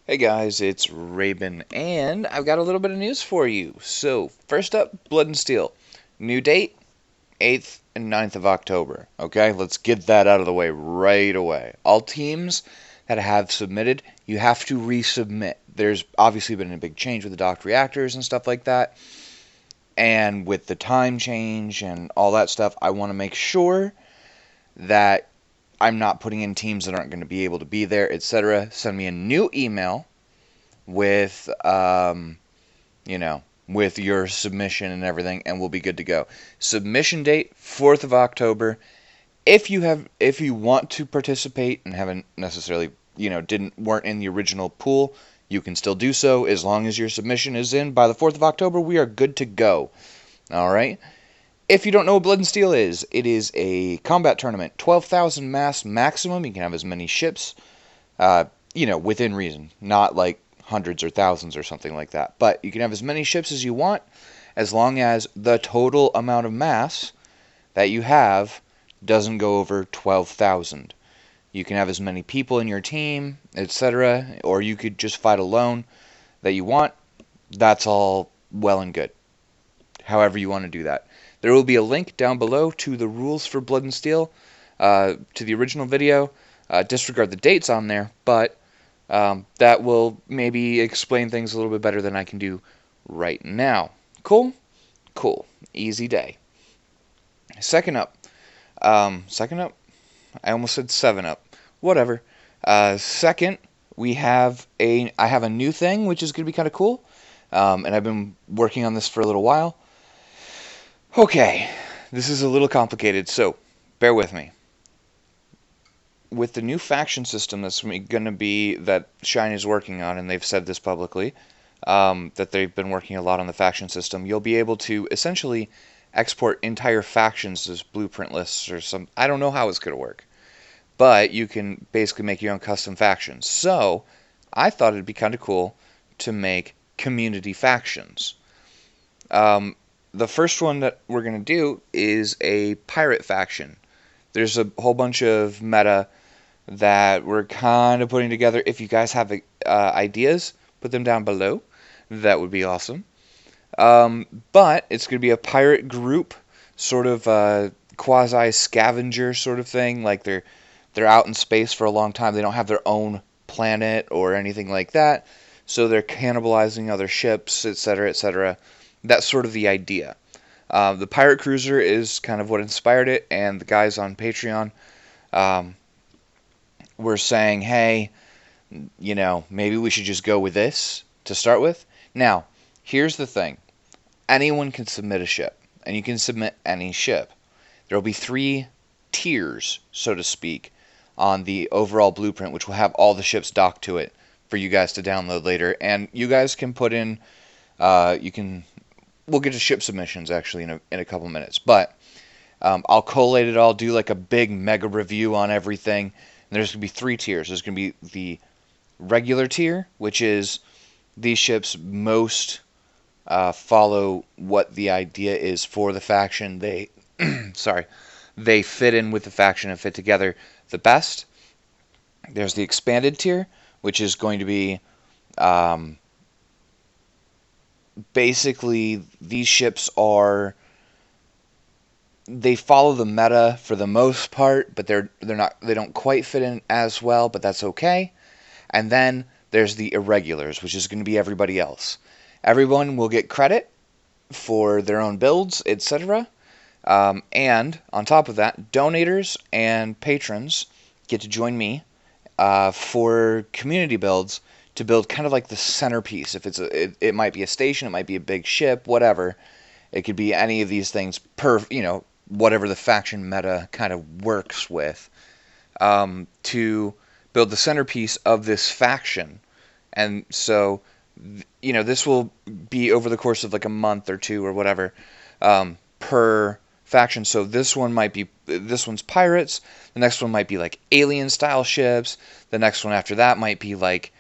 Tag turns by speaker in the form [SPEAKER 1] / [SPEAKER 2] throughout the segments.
[SPEAKER 1] Hey guys, it's Raven, and I've got a little bit of news for you. So, first up, Blood and Steel. New date, 8th and 9th of October. Okay, let's get that out of the way right away. All teams that have submitted, you have to resubmit. There's obviously been a big change with the docked reactors and stuff like that, and with the time change and all that stuff, I want to make sure that I'm not putting in teams that aren't going to be able to be there, etc. Send me a new email with with your submission and everything, and we'll be good to go. Submission date 4th of October. If you want to participate and haven't necessarily, weren't in the original pool, you can still do so as long as your submission is in by the 4th of October. We are good to go. All right. If you don't know what Blood and Steel is, it is a combat tournament. 12,000 mass maximum. You can have as many ships, within reason. Not like hundreds or thousands or something like that. But you can have as many ships as you want, as long as the total amount of mass that you have doesn't go over 12,000. You can have as many people in your team, etc., or you could just fight alone that you want. That's all well and good. However you want to do that. There will be a link down below to the rules for Blood and Steel, to the original video. Disregard the dates on there, but that will maybe explain things a little bit better than I can do right now. Cool? Cool. Easy day. Second up. Second up? I almost said 7 up. Whatever. Second, I have a new thing, which is going to be kind of cool. And I've been working on this for a little while. Okay, this is a little complicated, so bear with me. With the new faction system that's going to be that Shine is working on, and they've said this publicly, that they've been working a lot on the faction system, you'll be able to essentially export entire factions as blueprint lists or some. I don't know how it's going to work, but you can basically make your own custom factions. So I thought it'd be kind of cool to make community factions. The first one that we're going to do is a pirate faction. There's a whole bunch of meta that we're kind of putting together. If you guys have ideas, put them down below. That would be awesome. But it's going to be a pirate group, sort of quasi scavenger sort of thing. Like they're out in space for a long time. They don't have their own planet or anything like that, so they're cannibalizing other ships, etc., etc. That's sort of the idea. The pirate cruiser is kind of what inspired it, and the guys on Patreon were saying, hey, maybe we should just go with this to start with. Now, here's the thing. Anyone can submit a ship, and you can submit any ship. There will be 3 tiers, so to speak, on the overall blueprint, which will have all the ships docked to it for you guys to download later. And you guys can put in, we'll get to ship submissions actually in a couple minutes, but I'll collate it all, do like a big mega review on everything. And there's going to be 3 tiers. There's going to be the regular tier, which is these ships most follow what the idea is for the faction. They, sorry, they fit in with the faction and fit together the best. There's the expanded tier, which is going to be basically these ships they follow the meta for the most part, but they don't quite fit in as well, but that's okay. And then there's the irregulars, which is going to be everybody else. Everyone will get credit for their own builds, etc. And on top of that, donators and patrons get to join me for community builds to build kind of like the centerpiece. If it might be a station, it might be a big ship, whatever. It could be any of these things whatever the faction meta kind of works with, to build the centerpiece of this faction. And so, this will be over the course of like a month or 2 or whatever, per faction. So this one's pirates, the next one might be like alien style ships, the next one after that might be like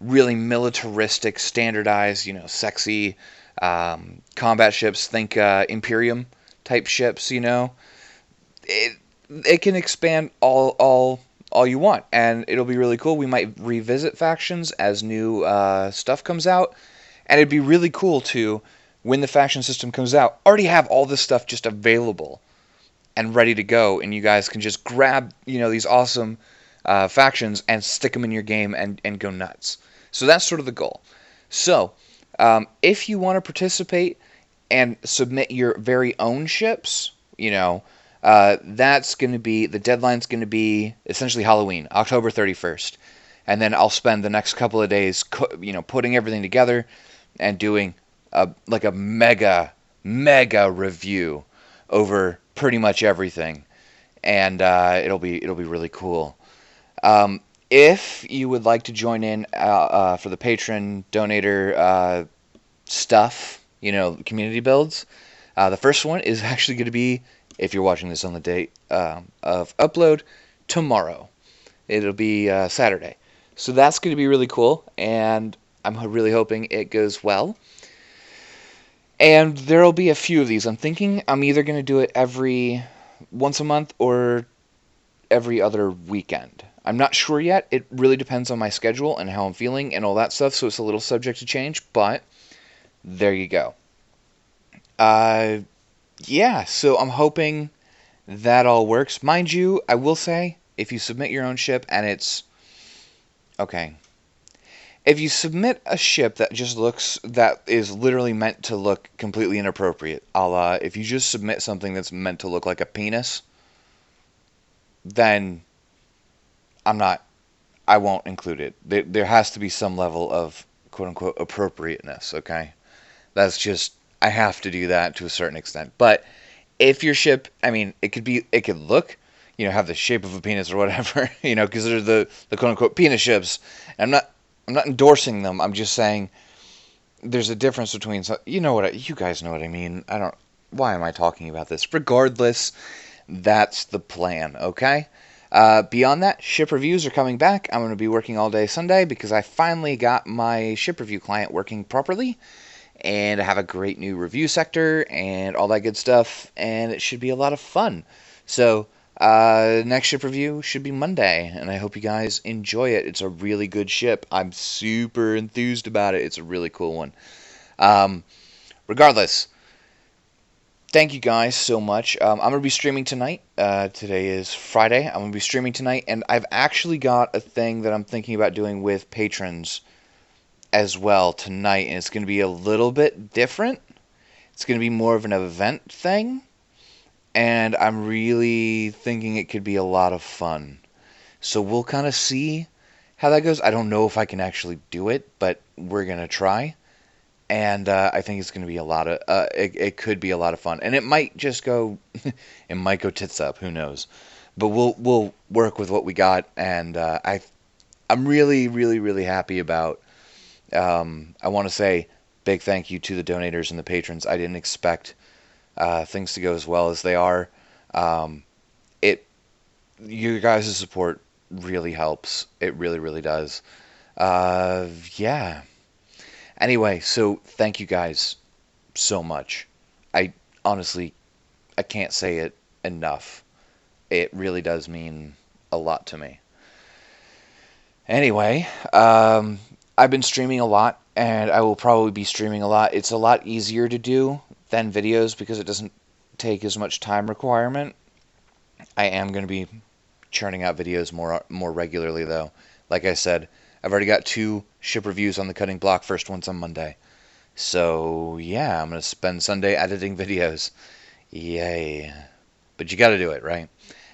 [SPEAKER 1] really militaristic, standardized, sexy combat ships. Think Imperium type ships. It can expand all all you want, and it'll be really cool. We might revisit factions as new stuff comes out, and it'd be really cool to, when the faction system comes out, already have all this stuff just available and ready to go, and you guys can just grab, these awesome factions and stick them in your game and go nuts. So that's sort of the goal. So if you want to participate and submit your very own ships, that's going to be, the deadline's going to be essentially Halloween, October 31st. And then I'll spend the next couple of days, putting everything together and doing a mega review over pretty much everything. And it'll be really cool. If you would like to join in for the patron donator stuff, community builds, the first one is actually going to be, if you're watching this on the date of upload, tomorrow. It'll be Saturday. So that's going to be really cool, and I'm really hoping it goes well. And there'll be a few of these. I'm thinking I'm either going to do it once a month or every other weekend. I'm not sure yet. It really depends on my schedule and how I'm feeling and all that stuff, so it's a little subject to change, but there you go. Yeah, so I'm hoping that all works. Mind you, I will say, if you submit your own ship and it's... Okay. If you submit a ship that is literally meant to look completely inappropriate, a la, if you just submit something that's meant to look like a penis, then I won't include it. There has to be some level of quote-unquote appropriateness, okay? That's just, I have to do that to a certain extent. But if your ship, it could look, have the shape of a penis or whatever, because they're the quote-unquote penis ships. And I'm not endorsing them. I'm just saying there's a difference between, you guys know what I mean. Why am I talking about this? Regardless, that's the plan, okay? Beyond that, ship reviews are coming back. I'm going to be working all day Sunday because I finally got my ship review client working properly. And I have a great new review sector and all that good stuff. And it should be a lot of fun. So, next ship review should be Monday. And I hope you guys enjoy it. It's a really good ship. I'm super enthused about it. It's a really cool one. Regardless, thank you guys so much. I'm going to be streaming tonight. Today is Friday. I'm going to be streaming tonight. And I've actually got a thing that I'm thinking about doing with patrons as well tonight, and it's going to be a little bit different. It's going to be more of an event thing, and I'm really thinking it could be a lot of fun. So we'll kind of see how that goes. I don't know if I can actually do it, but we're going to try, and I think it's going to be it could be a lot of fun, and it might just go, it might go tits up, who knows, but we'll work with what we got, and I'm really, really, really happy about. I want to say big thank you to the donators and the patrons. I didn't expect things to go as well as they are. Your guys' support really helps. It really, really does. Yeah. Anyway, so thank you guys so much. I honestly can't say it enough. It really does mean a lot to me. Anyway, I've been streaming a lot, and I will probably be streaming a lot. It's a lot easier to do than videos because it doesn't take as much time requirement. I am going to be churning out videos more regularly, though. Like I said, I've already got 2 ship reviews on the cutting block. First one's on Monday. So, yeah, I'm going to spend Sunday editing videos. Yay. But you got to do it, right?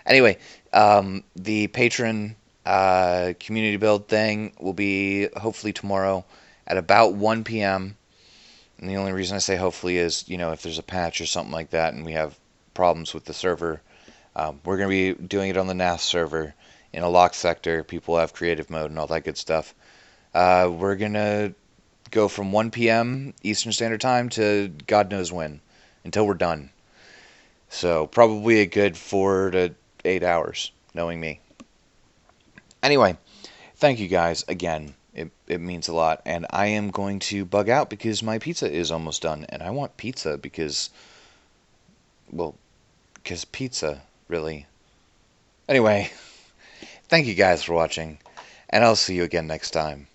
[SPEAKER 1] Anyway, the patron community build thing will be hopefully tomorrow at about 1 p.m. And the only reason I say hopefully is, if there's a patch or something like that and we have problems with the server, we're going to be doing it on the NAS server in a locked sector. People have creative mode and all that good stuff. We're going to go from 1 p.m. Eastern Standard Time to God knows when, until we're done. So probably a good 4 to 8 hours, knowing me. Anyway, thank you guys again. It means a lot. And I am going to bug out because my pizza is almost done. And I want pizza because pizza, really. Anyway, Thank you guys for watching, and I'll see you again next time.